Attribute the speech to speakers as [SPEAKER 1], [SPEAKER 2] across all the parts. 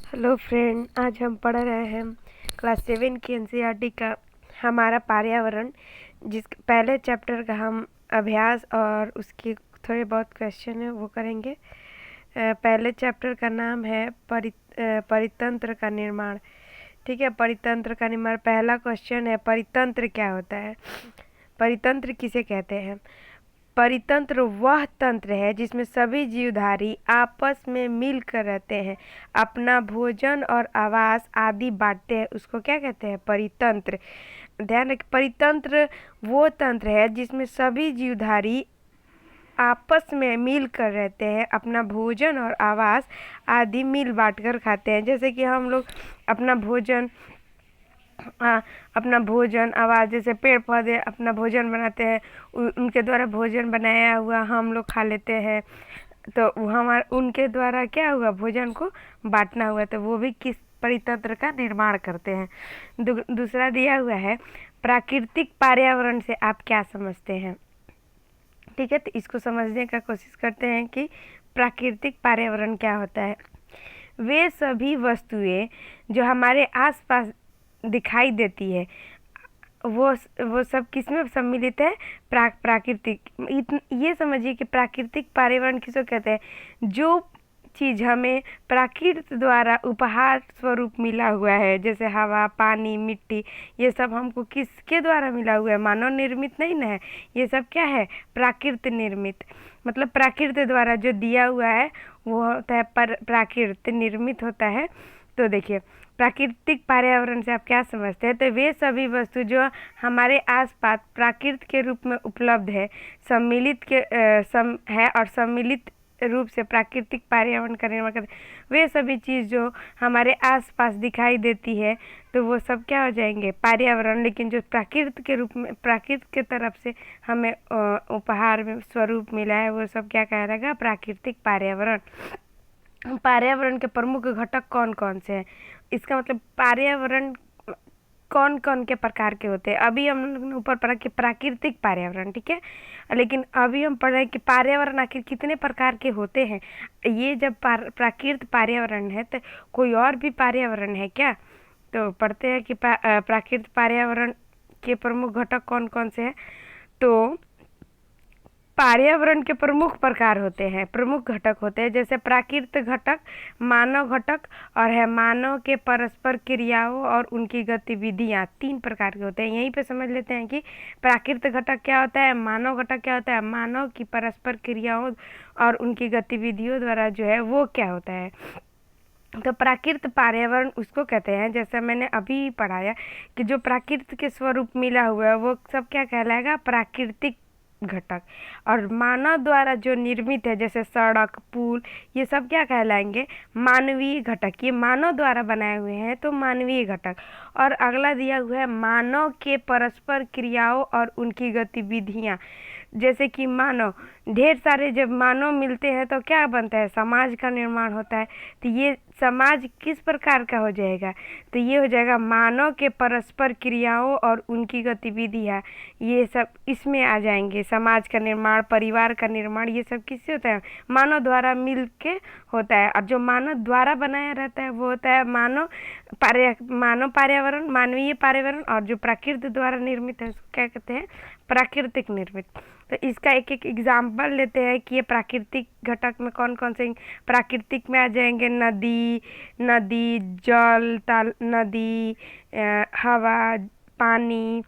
[SPEAKER 1] Hello friend, आज हम पढ़ रहे हैं क्लास 7 की एनसीईआरटी का हमारा पर्यावरण, जिस पहले चैप्टर का हम अभ्यास और उसके थोड़े बहुत क्वेश्चन है वो करेंगे। पहले चैप्टर का नाम है परितंत्र का निर्माण। ठीक है, परितंत्र का निर्माण। पहला क्वेश्चन है, परितंत्र क्या होता है? परितंत्र किसे कहते हैं? परितंत्र वह तंत्र है जिसमें सभी जीवधारी आपस में मिलकर रहते हैं, अपना भोजन और आवास आदि बांटते हैं, उसको क्या कहते हैं? परितंत्र। ध्यान रखें, परितंत्र वो तंत्र है जिसमें सभी जीवधारी आपस में मिलकर रहते हैं, अपना भोजन और आवास आदि मिल बांट कर खाते हैं। जैसे कि हम लोग अपना भोजन आवाज़, जैसे पेड़ पौधे अपना भोजन बनाते हैं, उनके द्वारा भोजन बनाया हुआ हम लोग खा लेते हैं, तो उनके द्वारा क्या हुआ? भोजन को बांटना हुआ, तो वो भी किस परितंत्र का निर्माण करते हैं। दूसरा दिया हुआ है, प्राकृतिक पर्यावरण से आप क्या समझते हैं? ठीक है, तो इसको समझने का कोशिश करते हैं कि प्राकृतिक पर्यावरण क्या होता है। वे सभी वस्तुएं जो हमारे आसपास दिखाई देती है, वो सब किसमें सम्मिलित है? प्राकृतिक। ये समझिए कि प्राकृतिक पर्यावरण किसको कहते हैं? जो चीज़ हमें प्रकृति द्वारा उपहार स्वरूप मिला हुआ है, जैसे हवा, पानी, मिट्टी, ये सब हमको किसके द्वारा मिला हुआ है? मानव निर्मित नहीं ना है, ये सब क्या है? प्राकृति निर्मित। मतलब प्रकृति द्वारा जो दिया हुआ है वो होता है प्राकृति निर्मित होता है। तो देखिए, प्राकृतिक पर्यावरण से आप क्या समझते हैं? तो वे सभी वस्तु जो हमारे आसपास प्राकृति के रूप में उपलब्ध है, सम्मिलित है और सम्मिलित रूप से प्राकृतिक पर्यावरण का निर्माण करते हैं। वे सभी चीज़ जो हमारे आसपास दिखाई देती है, तो वो सब क्या हो जाएंगे? पर्यावरण। लेकिन जो प्राकृति के रूप में, प्राकृति के तरफ से हमें उपहार में स्वरूप मिला है, वो सब क्या कहलाएगा? प्राकृतिक पर्यावरण। पर्यावरण के प्रमुख घटक कौन कौन से हैं? इसका मतलब पर्यावरण कौन कौन के प्रकार के होते हैं। अभी हम लोग ने ऊपर पढ़ा कि प्राकृतिक पर्यावरण, ठीक है, लेकिन अभी हम पढ़ रहे हैं कि पर्यावरण आखिर कितने प्रकार के होते हैं। ये जब प्राकृतिक पर्यावरण है, तो कोई और भी पर्यावरण है क्या? तो पढ़ते हैं कि प्राकृतिक पर्यावरण के प्रमुख घटक कौन कौन से हैं। तो पर्यावरण के प्रमुख प्रकार होते हैं, प्रमुख घटक होते हैं, जैसे प्राकृतिक घटक, मानव घटक और है मानव के परस्पर क्रियाओं और उनकी गतिविधियाँ। 3 प्रकार के होते हैं। यहीं पे समझ लेते हैं कि प्राकृतिक घटक क्या होता है, मानव घटक क्या होता है, मानव की परस्पर क्रियाओं और उनकी गतिविधियों द्वारा जो है वो क्या होता है। तो प्राकृतिक पर्यावरण उसको कहते हैं, जैसे मैंने अभी पढ़ाया कि जो प्राकृतिक के स्वरूप मिला हुआ है वो सब क्या कहलाएगा? प्राकृतिक घटक। और मानव द्वारा जो निर्मित है, जैसे सड़क, पुल, ये सब क्या कहलाएंगे? मानवीय घटक। ये मानव द्वारा बनाए हुए हैं, तो मानवीय घटक। और अगला दिया हुआ है, मानव के परस्पर क्रियाओं और उनकी गतिविधियाँ। जैसे कि मानव, ढेर सारे जब मानव मिलते हैं तो क्या बनता है? समाज का निर्माण होता है। तो ये समाज किस प्रकार का हो जाएगा? तो ये हो जाएगा मानव के परस्पर क्रियाओं और उनकी गतिविधियाँ, ये सब इसमें आ जाएंगे। समाज का निर्माण, परिवार का निर्माण, ये सब किससे होता है? मानव द्वारा मिल के होता है। और जो मानव द्वारा बनाया रहता है वो होता है मानव पर्यावरण, मानवीय पर्यावरण। और जो प्रकृति द्वारा निर्मित है उसको क्या कहते हैं? प्राकृतिक निर्मित। तो इसका एक एक एग्जाम्पल लेते हैं कि ये प्राकृतिक घटक में कौन कौन से। प्राकृतिक में आ जाएंगे नदी, जल, नदी, हवा, पानी,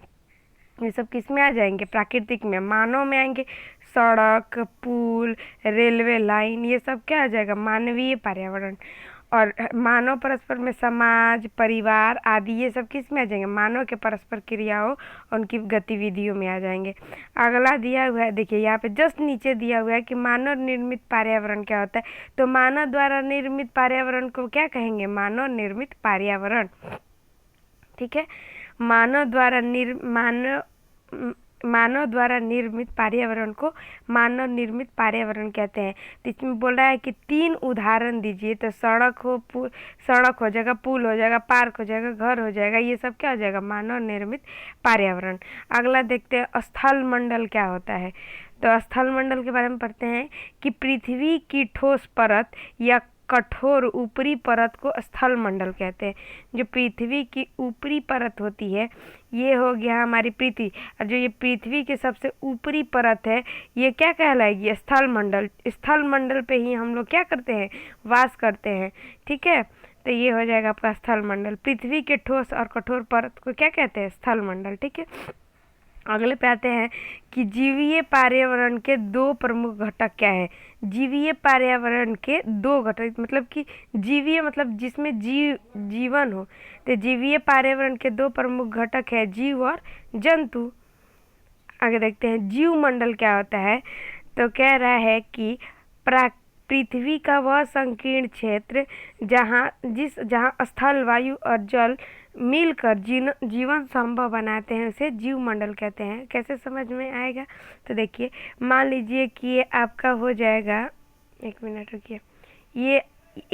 [SPEAKER 1] ये सब किस में आ जाएंगे? प्राकृतिक में। मानव में आएंगे सड़क, पुल, रेलवे लाइन, ये सब क्या आ जाएगा? मानवीय पर्यावरण। और मानव परस्पर में समाज, परिवार आदि, ये सब किस में आ जाएंगे? मानव के परस्पर क्रियाओं और उनकी गतिविधियों में आ जाएंगे। अगला दिया हुआ है, देखिए यहाँ पे जस्ट नीचे दिया हुआ है कि मानव निर्मित पर्यावरण क्या होता है। तो मानव द्वारा निर्मित पर्यावरण को क्या कहेंगे? मानव निर्मित पर्यावरण। ठीक है, मानव द्वारा निर्मित पर्यावरण को मानव निर्मित पर्यावरण कहते हैं। तो इसमें बोल रहा है कि 3 उदाहरण दीजिए। तो सड़क हो जाएगा, पुल हो जाएगा, पार्क हो जाएगा, घर हो जाएगा, ये सब क्या हो जाएगा? मानव निर्मित पर्यावरण। अगला देखते हैं, स्थल मंडल क्या होता है। तो स्थल मंडल के बारे में पढ़ते हैं कि पृथ्वी की ठोस परत या कठोर ऊपरी परत को स्थल मंडल कहते हैं। जो पृथ्वी की ऊपरी परत होती है ये हो गया हमारी पृथ्वी, और जो ये पृथ्वी की सबसे ऊपरी परत है ये क्या कहलाएगी? स्थल मंडल। स्थल मंडल पे ही हम लोग क्या करते हैं? वास करते हैं। ठीक है, तो ये हो जाएगा आपका स्थल मंडल। पृथ्वी के ठोस और कठोर परत को क्या कहते हैं? स्थल मंडल। ठीक है, अगले पे आते हैं कि जीवीय पर्यावरण के दो प्रमुख घटक क्या है? जीवीय पर्यावरण के दो घटक, मतलब कि जीवीय मतलब जिसमें जीवन हो, तो जीवीय पर्यावरण के दो प्रमुख घटक है जीव और जंतु। आगे देखते हैं जीव मंडल क्या होता है। तो कह रहा है कि पृथ्वी का वह संकीर्ण क्षेत्र जहाँ स्थल, वायु और जल मिलकर जीवन संभव बनाते हैं उसे जीव मंडल कहते हैं। कैसे समझ में आएगा? तो देखिए, मान लीजिए कि ये आपका हो जाएगा, एक मिनट रुकिए, ये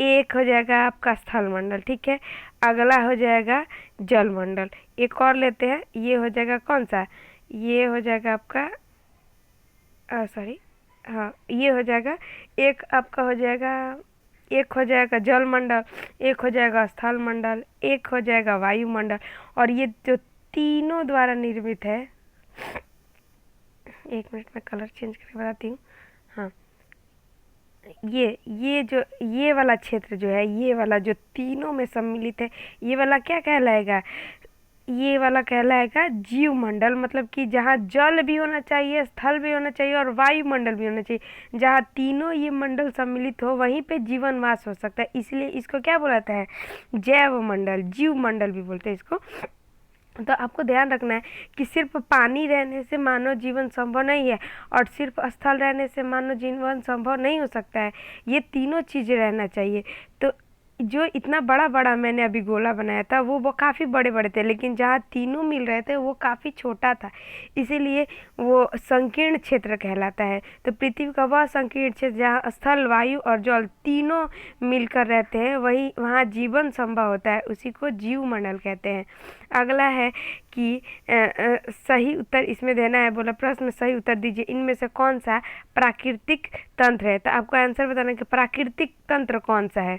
[SPEAKER 1] एक हो जाएगा आपका स्थल मंडल। ठीक है, अगला हो जाएगा जल मंडल। एक और लेते हैं, ये हो जाएगा कौन सा? ये हो जाएगा आपका सॉरी, हाँ ये हो जाएगा, एक आपका हो जाएगा, एक हो जाएगा जल मंडल, एक हो जाएगा स्थल मंडल, एक हो जाएगा वायुमंडल। और ये जो तीनों द्वारा निर्मित है, एक मिनट में कलर चेंज करके बताती हूँ। हाँ, ये जो ये वाला क्षेत्र जो है, ये वाला जो तीनों में सम्मिलित है, ये वाला क्या कहलाएगा? ये वाला कहलाएगा जीव मंडल। मतलब कि जहाँ जल भी होना चाहिए, स्थल भी होना चाहिए और वायुमंडल भी होना चाहिए। जहाँ तीनों ये मंडल सम्मिलित हो वहीं पे जीवन वास हो सकता है, इसलिए इसको क्या बोला जाता है? जैव मंडल, जीव मंडल भी बोलते हैं इसको। तो आपको ध्यान रखना है कि सिर्फ पानी रहने से मानव जीवन संभव नहीं है और सिर्फ स्थल रहने से मानव जीवन संभव नहीं हो सकता है। ये तीनों चीज़ें रहना चाहिए। तो जो इतना बड़ा बड़ा मैंने अभी गोला बनाया था वो काफ़ी बड़े बड़े थे, लेकिन जहाँ तीनों मिल रहे थे वो काफ़ी छोटा था, इसीलिए वो संकीर्ण क्षेत्र कहलाता है। तो पृथ्वी का वह संकीर्ण क्षेत्र जहाँ स्थल, वायु और जल तीनों मिलकर रहते हैं वही वहाँ जीवन संभव होता है, उसी को जीव मंडल कहते हैं। अगला है कि सही उत्तर इसमें देना है। बोला प्रश्न में सही उत्तर दीजिए, इनमें से कौन सा प्राकृतिक तंत्र है? तो आपको आंसर बताना है कि प्राकृतिक तंत्र कौन सा है,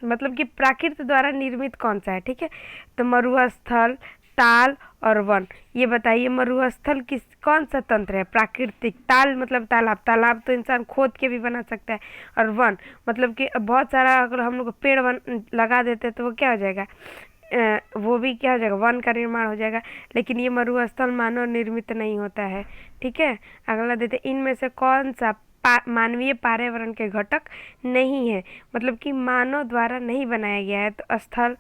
[SPEAKER 1] मतलब कि प्रकृति द्वारा निर्मित कौन सा है। ठीक है, तो मरुस्थल, ताल और वन। ये बताइए मरुस्थल कौन सा तंत्र है? प्राकृतिक। ताल मतलब तालाब, तालाब तो इंसान खोद के भी बना सकता है। और वन मतलब कि बहुत सारा अगर हम लोग पेड़ लगा देते हैं तो वो क्या हो जाएगा? वो भी क्या हो जाएगा? वन का निर्माण हो जाएगा। लेकिन ये मरुस्थल मानव निर्मित नहीं होता है। ठीक है, अगला देते, इनमें से कौन सा मानवीय पर्यावरण के घटक नहीं है, मतलब कि मानव द्वारा नहीं बनाया गया है? तो स्थल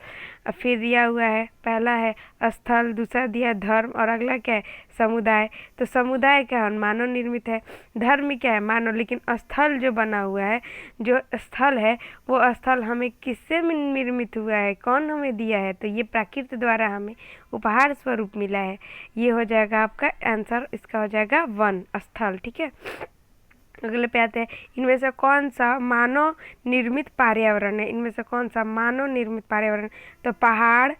[SPEAKER 1] फिर दिया हुआ है, पहला है स्थल, दूसरा दिया है धर्म और अगला क्या है? समुदाय। तो समुदाय क्या है? मानव निर्मित है। धर्म क्या है? मानव। लेकिन स्थल जो बना हुआ है, जो स्थल है वो स्थल हमें किससे निर्मित हुआ है? कौन हमें दिया है? तो ये प्रकृति द्वारा हमें उपहार स्वरूप मिला है। ये हो जाएगा आपका आंसर, इसका हो जाएगा वन, स्थल। ठीक है, अगले पे आते हैं, इनमें से कौन सा मानव निर्मित पर्यावरण है? इनमें से कौन सा मानव निर्मित पर्यावरण? तो पहाड़,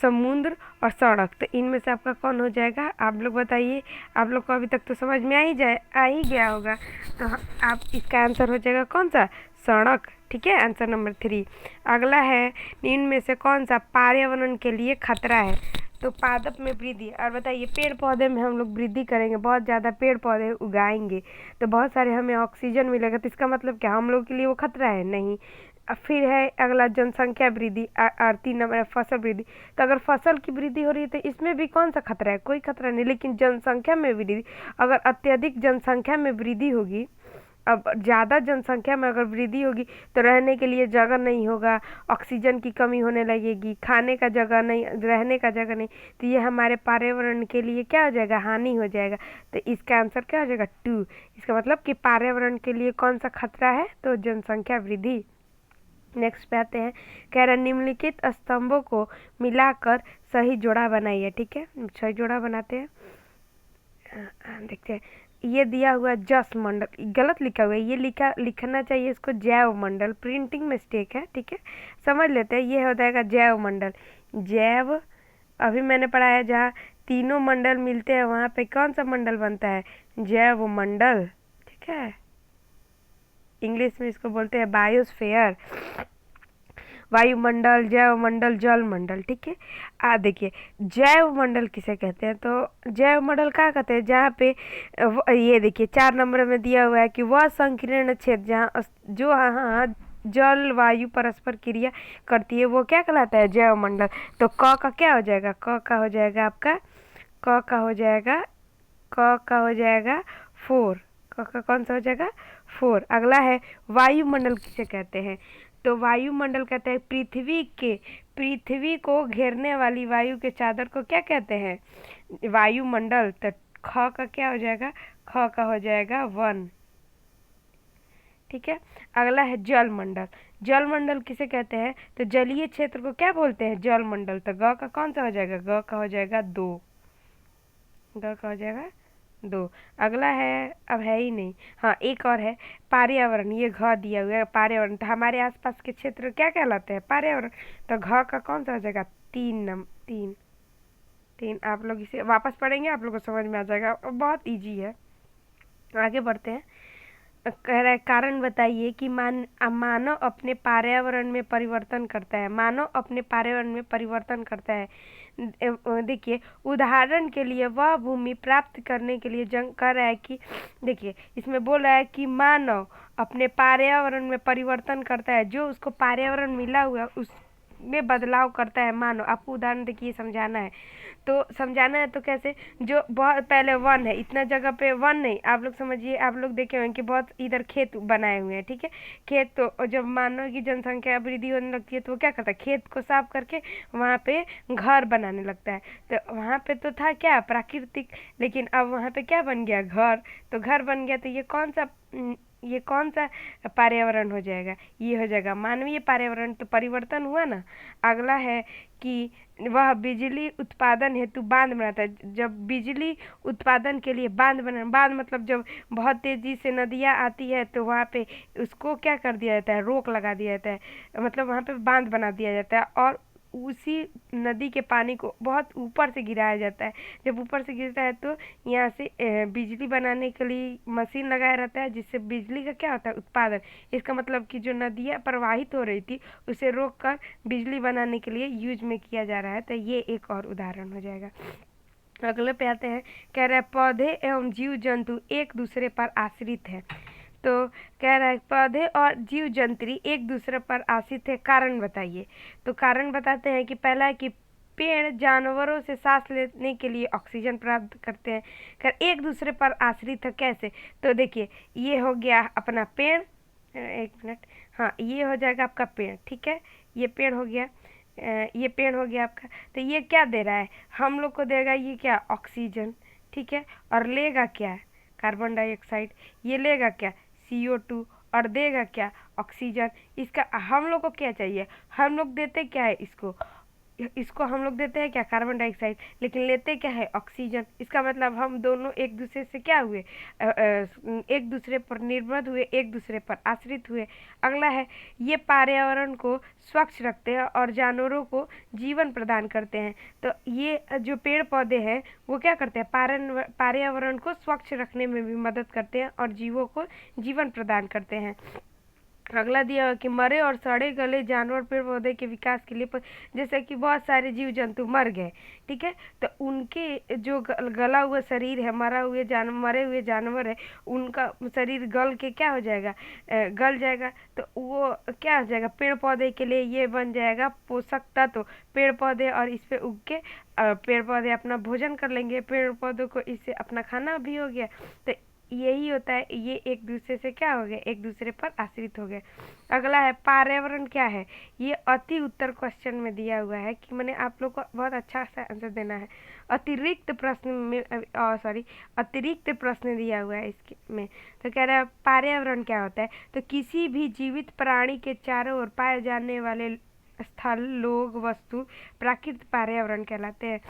[SPEAKER 1] समुद्र और सड़क। तो इनमें से आपका कौन हो जाएगा? आप लोग बताइए। आप लोग को अभी तक तो समझ में आ ही गया होगा। तो आप इसका आंसर हो जाएगा कौन सा? सड़क। ठीक है, आंसर नंबर 3। अगला है, इनमें से कौन सा पर्यावरण के लिए खतरा है? तो पादप में वृद्धि। और बताइए, पेड़ पौधे में हम लोग वृद्धि करेंगे, बहुत ज़्यादा पेड़ पौधे उगाएंगे तो बहुत सारे हमें ऑक्सीजन मिलेगा, तो इसका मतलब क्या हम लोग के लिए वो खतरा है? नहीं। फिर है अगला जनसंख्या वृद्धि और 3 नंबर है फसल वृद्धि। तो अगर फसल की वृद्धि हो रही है तो इसमें भी कौन सा खतरा है? कोई खतरा नहीं। लेकिन जनसंख्या में वृद्धि, अगर अत्यधिक जनसंख्या में वृद्धि होगी, अब ज़्यादा जनसंख्या में अगर वृद्धि होगी तो रहने के लिए जगह नहीं होगा, ऑक्सीजन की कमी होने लगेगी, खाने का जगह नहीं, रहने का जगह नहीं, तो ये हमारे पर्यावरण के लिए क्या हो जाएगा? हानि हो जाएगा। तो इसका आंसर क्या हो जाएगा? 2। इसका मतलब कि पर्यावरण के लिए कौन सा खतरा है? तो जनसंख्या वृद्धि। नेक्स्ट पे आते हैं, कह रहे निम्नलिखित स्तंभों को मिलाकर सही जोड़ा बनाइए। ठीक है, सही जोड़ा बनाते हैं। देखते हैं, ये दिया हुआ जस मंडल गलत लिखा हुआ है, ये लिखना चाहिए इसको जैव मंडल, प्रिंटिंग मिस्टेक है। ठीक है, समझ लेते हैं, ये हो जाएगा जैव मंडल। जैव, अभी मैंने पढ़ाया जहाँ तीनों मंडल मिलते हैं वहाँ पे कौन सा मंडल बनता है? जैव मंडल। ठीक है, इंग्लिश में इसको बोलते हैं बायोस्फीयर, वायुमंडल, जैवमंडल, जलमंडल। ठीक है, देखिए जैवमंडल किसे कहते हैं, तो जैवमंडल क्या कहते हैं, जहाँ पे ये देखिए 4 नंबर में दिया हुआ है कि वह संकीर्ण क्षेत्र जहाँ जो हाँ जल वायु परस्पर क्रिया करती है वो क्या कहलाता है, जैवमंडल। तो क का क्या हो जाएगा, क का हो जाएगा आपका, क का हो जाएगा, क का हो जाएगा 4, क का कौन सा हो जाएगा 4। अगला है वायुमंडल किसे कहते हैं, तो वायुमंडल कहते हैं पृथ्वी को घेरने वाली वायु के चादर को क्या कहते हैं, वायुमंडल। तो ख का क्या हो जाएगा, ख का हो जाएगा 1। ठीक है, अगला है जलमंडल। जलमंडल किसे कहते हैं, तो जलीय क्षेत्र को क्या बोलते हैं, जलमंडल। तो ग का कौन सा हो जाएगा, ग का हो जाएगा 2, ग का हो जाएगा 2। अगला है, अब है ही नहीं, हाँ एक और है पर्यावरण, ये घ दिया हुआ है पर्यावरण। तो हमारे आसपास के क्षेत्र क्या कहलाते हैं, पर्यावरण। तो घ का कौन सा हो जाएगा 3। आप लोग इसे वापस पढ़ेंगे, आप लोग को समझ में आ जाएगा, बहुत इजी है। आगे बढ़ते हैं। कह रहा है कारण बताइए कि मानव अपने पर्यावरण में परिवर्तन करता है, मानव अपने पर्यावरण में परिवर्तन करता है। देखिए उदाहरण के लिए वह भूमि प्राप्त करने के लिए जंग कर रहा है कि, देखिए इसमें बोल रहा है कि मानव अपने पर्यावरण में परिवर्तन करता है, जो उसको पर्यावरण मिला हुआ उस में बदलाव करता है मानव। आपको उदाहरण देखिए समझाना है, तो समझाना है तो कैसे, जो बहुत पहले 1 है, इतना जगह पे 1 नहीं, आप लोग समझिए, आप लोग देखे होंगे कि बहुत इधर खेत बनाए हुए हैं। ठीक है, खेत, तो जब मानव की जनसंख्या वृद्धि होने लगती है तो वो क्या करता है, खेत को साफ करके वहाँ पे घर बनाने लगता है। तो वहाँ पे तो था क्या, प्राकृतिक, लेकिन अब वहाँ पे क्या बन गया, घर। तो घर बन गया, तो ये कौन सा पर्यावरण हो जाएगा, ये हो जाएगा मानवीय पर्यावरण। तो परिवर्तन हुआ ना। अगला है कि वह बिजली उत्पादन हेतु बांध बनाता है, जब बिजली उत्पादन के लिए बांध मतलब जब बहुत तेजी से नदियाँ आती है तो वहाँ पे उसको क्या कर दिया जाता है, रोक लगा दिया जाता है, मतलब वहाँ पे बांध बना दिया जाता है और उसी नदी के पानी को बहुत ऊपर से गिराया जाता है। जब ऊपर से गिरता है तो यहाँ से बिजली बनाने के लिए मशीन लगाया रहता है, जिससे बिजली का क्या होता है, उत्पादन। इसका मतलब कि जो नदियाँ प्रवाहित हो रही थी उसे रोक कर बिजली बनाने के लिए यूज में किया जा रहा है। तो ये एक और उदाहरण हो जाएगा। अगले पे आते हैं, कह रहा है पौधे एवं जीव जंतु एक दूसरे पर आश्रित है। तो कह रहा है पौधे और जीव जंतु एक दूसरे पर आश्रित है, कारण बताइए। तो कारण बताते हैं कि पहला है कि पेड़ जानवरों से सांस लेने के लिए ऑक्सीजन प्राप्त करते हैं। कर एक दूसरे पर आश्रित है कैसे, तो देखिए ये हो गया अपना पेड़, एक मिनट, हाँ ये हो जाएगा आपका पेड़। ठीक है, ये पेड़ हो गया, ये पेड़ हो गया आपका। तो ये क्या दे रहा है, हम लोग को देगा ये क्या, ऑक्सीजन। ठीक है, और लेगा क्या, कार्बन डाइऑक्साइड। ये लेगा क्या, CO2, और देगा क्या, ऑक्सीजन। इसका हम लोग को क्या चाहिए, हम लोग देते क्या है इसको हम लोग देते हैं क्या, कार्बन डाइऑक्साइड, लेकिन लेते क्या है, ऑक्सीजन। इसका मतलब हम दोनों एक दूसरे से क्या हुए, एक दूसरे पर निर्भर हुए, एक दूसरे पर आश्रित हुए। अगला है, ये पर्यावरण को स्वच्छ रखते हैं और जानवरों को जीवन प्रदान करते हैं। तो ये जो पेड़ पौधे हैं वो क्या करते हैं, पर्यावरण को स्वच्छ रखने में भी मदद करते हैं और जीवों को जीवन प्रदान करते हैं। अगला दिया हुआ कि मरे और सड़े गले जानवर पेड़ पौधे के विकास के लिए जैसे कि बहुत सारे जीव जंतु मर गए। ठीक है, तो उनके जो गला हुआ शरीर है, मरे हुए जानवर है, उनका शरीर गल के क्या हो जाएगा, गल जाएगा। तो वो क्या हो जाएगा, पेड़ पौधे के लिए ये बन जाएगा पोषक तत्व। पेड़ पौधे और इस पे उग के पेड़ पौधे अपना भोजन कर लेंगे, पेड़ पौधों को इससे अपना खाना भी हो गया। तो यही होता है, ये एक दूसरे से क्या हो गया, एक दूसरे पर आश्रित हो गए। अगला है पर्यावरण क्या है, ये अति उत्तर क्वेश्चन में दिया हुआ है कि मैंने आप लोग को बहुत अच्छा सा आंसर देना है। अतिरिक्त प्रश्न में अतिरिक्त प्रश्न दिया हुआ है इसके में। तो कह रहा है पर्यावरण क्या होता है, तो किसी भी जीवित प्राणी के चारों ओर पाए जाने वाले स्थल, लोग, वस्तु प्राकृतिक पर्यावरण कहलाते हैं।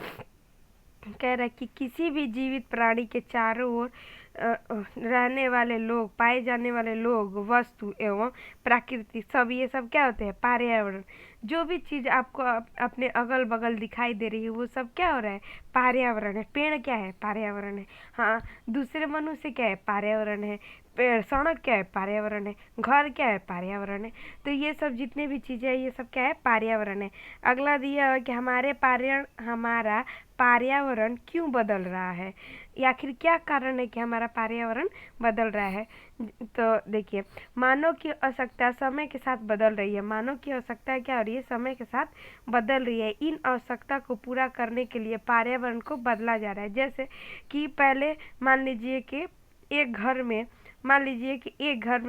[SPEAKER 1] कह रहा है कि किसी भी जीवित प्राणी के चारों ओर रहने वाले लोग, पाए जाने वाले लोग, वस्तु एवं प्रकृति, सब ये सब क्या होते हैं, पर्यावरण। जो भी चीज़ आपको अपने अगल बगल दिखाई दे रही है वो सब क्या हो रहा है, पर्यावरण है। पेड़ क्या है, पर्यावरण है। हाँ, दूसरे मनुष्य क्या है, पर्यावरण है। सड़क क्या है, पर्यावरण है। घर क्या है, पर्यावरण है। तो ये सब जितने भी चीज़ें हैं ये सब क्या है, पर्यावरण है। अगला दिया है कि हमारा पर्यावरण क्यों बदल रहा है, या आखिर क्या कारण है कि हमारा पर्यावरण बदल रहा है। तो देखिए, मानव की आवश्यकता समय के साथ बदल रही है। मानव की आवश्यकता क्या हो रही है, समय के साथ बदल रही है। इन आवश्यकता को पूरा करने के लिए पर्यावरण को बदला जा रहा है। जैसे कि पहले मान लीजिए कि एक घर में मान लीजिए कि एक घर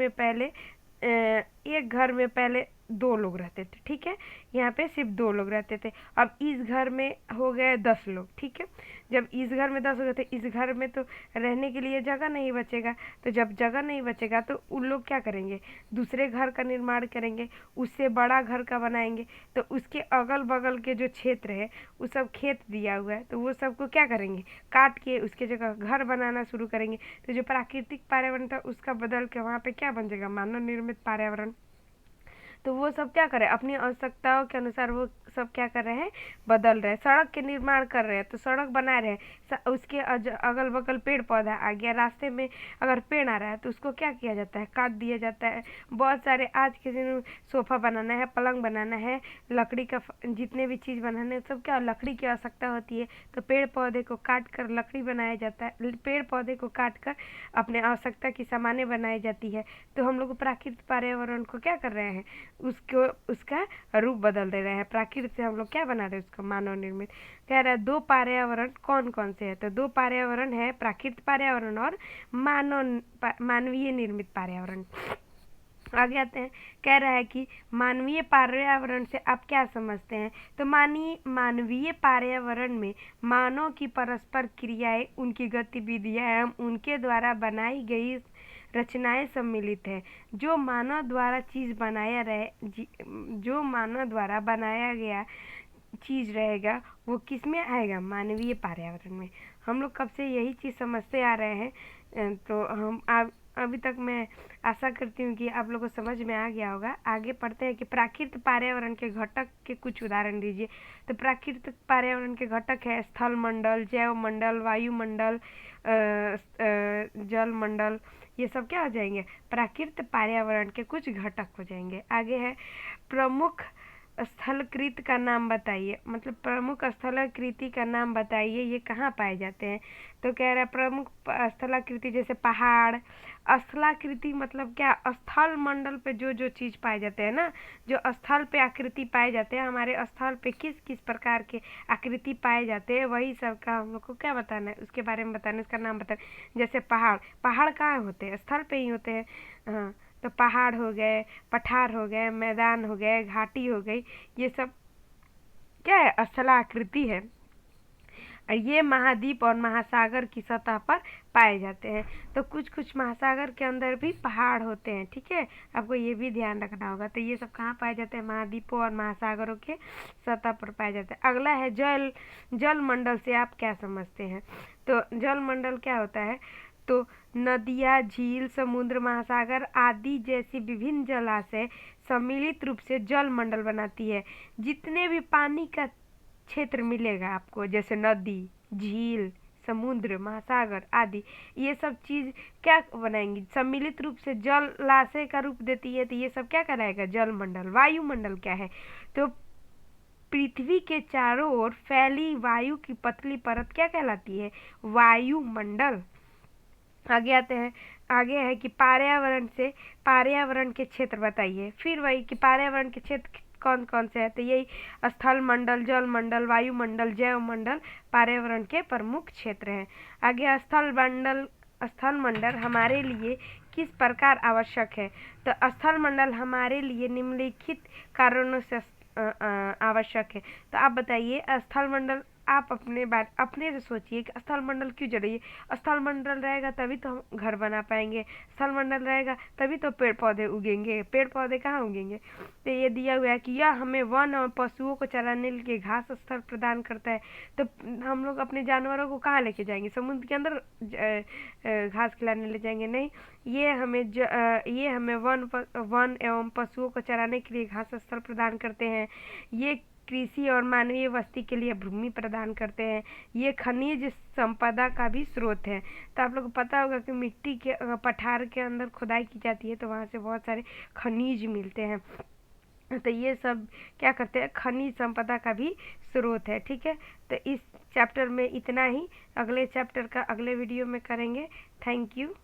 [SPEAKER 1] में पहले 2 लोग रहते थे, ठीक है। यहाँ पे सिर्फ 2 लोग रहते थे। अब इस घर में हो गए 10 लोग, ठीक है। जब इस घर में 10 हो गए तो इस घर में तो रहने के लिए जगह नहीं बचेगा। तो जब जगह नहीं बचेगा तो उन लोग क्या करेंगे, दूसरे घर का निर्माण करेंगे, उससे बड़ा घर का बनाएंगे। तो उसके अगल बगल के जो क्षेत्र है वो सब खेत दिया हुआ है, तो वो सबको क्या करेंगे, काट के उसके जगह घर बनाना शुरू करेंगे। तो जो प्राकृतिक पर्यावरण था उसका बदल के वहाँ पे क्या बन जाएगा, मानव निर्मित पर्यावरण। तो वो सब क्या करे, अपनी आवश्यकताओं के अनुसार वो सब क्या कर रहे हैं, बदल रहे हैं। सड़क के निर्माण कर रहे हैं तो सड़क बना रहे हैं, उसके अगल बगल पेड़ पौधा आ गया, रास्ते में अगर पेड़ आ रहा है तो उसको क्या किया जाता है, काट दिया जाता है। बहुत सारे आज के दिन सोफा बनाना है, पलंग बनाना है, लकड़ी का जितने भी चीज़ बनाने सब क्या लकड़ी की आवश्यकता होती है। तो पेड़ पौधे को काट कर लकड़ी बनाया जाता है, पेड़ पौधे को काट कर अपने आवश्यकता की सामानें बनाई जाती है। तो हम लोग प्राकृतिक पर्यावरण को क्या कर रहे हैं, उसको उसका रूप बदल दे रहे हैं। प्राकृतिक से हम लोग क्या बना रहे हैं, उसको मानव निर्मित। कह रहा है 2 पर्यावरण कौन कौन से है, तो 2 पर्यावरण है, प्राकृतिक पर्यावरण और मानवीय निर्मित पर्यावरण। आगे आते हैं, कह रहा है कि मानवीय पर्यावरण से आप क्या समझते हैं। तो मानवीय पर्यावरण में मानव की परस्पर क्रियाएं, उनकी गतिविधियां एवं उनके द्वारा बनाई गई रचनाएं सम्मिलित है। जो मानव द्वारा जो मानव द्वारा बनाया गया चीज़ रहेगा वो किस में आएगा, मानवीय पर्यावरण में। हम लोग कब से यही चीज़ समझते आ रहे हैं। तो हम अभी तक मैं आशा करती हूँ कि आप लोगों को समझ में आ गया होगा। आगे पढ़ते हैं कि प्राकृतिक पर्यावरण के घटक के कुछ उदाहरण दीजिए। तो प्राकृतिक पर्यावरण के घटक है स्थल मंडल, जैव मंडल, वायुमंडल, जल मंडल। ये सब क्या हो जाएंगे, प्राकृतिक पर्यावरण के कुछ घटक हो जाएंगे। आगे है प्रमुख स्थलाकृति का नाम बताइए, मतलब प्रमुख स्थलाकृति का नाम बताइए, ये कहाँ पाए जाते हैं। तो कह रहा है प्रमुख स्थलाकृति जैसे पहाड़। स्थलाकृति मतलब क्या, स्थल मंडल पे जो जो चीज़ पाए जाते हैं ना, जो स्थल पे आकृति पाए जाते हैं, हमारे स्थल पे किस किस प्रकार के आकृति पाए जाते हैं, वही सब का हम लोग को क्या बताना है, उसके बारे में बताना है, उसका नाम बताना। जैसे पहाड़ कहाँ होते हैं, स्थल पे ही होते हैं। हाँ, तो पहाड़ हो गए, पठार हो गए, मैदान हो गए, घाटी हो गई, ये सब क्या है, स्थलाकृति है। ये महाद्वीप और महासागर की सतह पर पाए जाते हैं। तो कुछ कुछ महासागर के अंदर भी पहाड़ होते हैं, ठीक है, आपको ये भी ध्यान रखना होगा। तो ये सब कहाँ पाए जाते हैं, महाद्वीपों और महासागरों के सतह पर पाए जाते हैं। अगला है जल मंडल से आप क्या समझते हैं। तो जल मंडल क्या होता है, तो नदियाँ, झील, समुद्र, महासागर आदि जैसी विभिन्न जलाशय सम्मिलित रूप से जल मंडल बनाती है। जितने भी पानी का क्षेत्र मिलेगा आपको, जैसे नदी, झील, समुद्र, महासागर आदि, ये सब चीज़ क्या बनाएंगी, सम्मिलित रूप से जलाशय का रूप देती है। तो ये सब क्या कराएगा, जल मंडल। वायुमंडल क्या है, तो पृथ्वी के चारों ओर फैली वायु की पतली परत क्या कहलाती है, वायुमंडल। आगे आते हैं, आगे है कि पर्यावरण के क्षेत्र बताइए। फिर वही कि पर्यावरण के क्षेत्र कौन कौन से है, तो यही स्थल मंडल, जल मंडल, वायुमंडल, जैव मंडल पर्यावरण के प्रमुख क्षेत्र हैं। आगे स्थल मंडल हमारे लिए किस प्रकार आवश्यक है। तो स्थल मंडल हमारे लिए निम्नलिखित कारणों से आवश्यक है। तो आप बताइए स्थल मंडल, आप अपने से सोचिए कि स्थल मंडल क्यों जरूरी है। स्थल मंडल रहेगा तभी तो हम घर बना पाएंगे, स्थल मंडल रहेगा तभी तो पेड़ पौधे उगेंगे। पेड़ पौधे कहाँ उगेंगे, तो ये दिया हुआ है कि यह हमें वन और पशुओं को चराने के लिए घास स्थल प्रदान करता है। तो हम लोग अपने जानवरों को कहाँ लेके जाएंगे, समुद्र के अंदर घास खिलाने ले जाएंगे, नहीं। ये हमें वन एवं पशुओं को चराने के लिए घास स्थल प्रदान करते हैं। ये कृषि और मानवीय बस्ती के लिए भूमि प्रदान करते हैं। ये खनिज संपदा का भी स्रोत है। तो आप लोग को पता होगा कि मिट्टी के पठार के अंदर खुदाई की जाती है तो वहाँ से बहुत सारे खनिज मिलते हैं। तो ये सब क्या करते हैं, खनिज संपदा का भी स्रोत है। ठीक है, तो इस चैप्टर में इतना ही। अगले चैप्टर का अगले वीडियो में करेंगे। Thank you.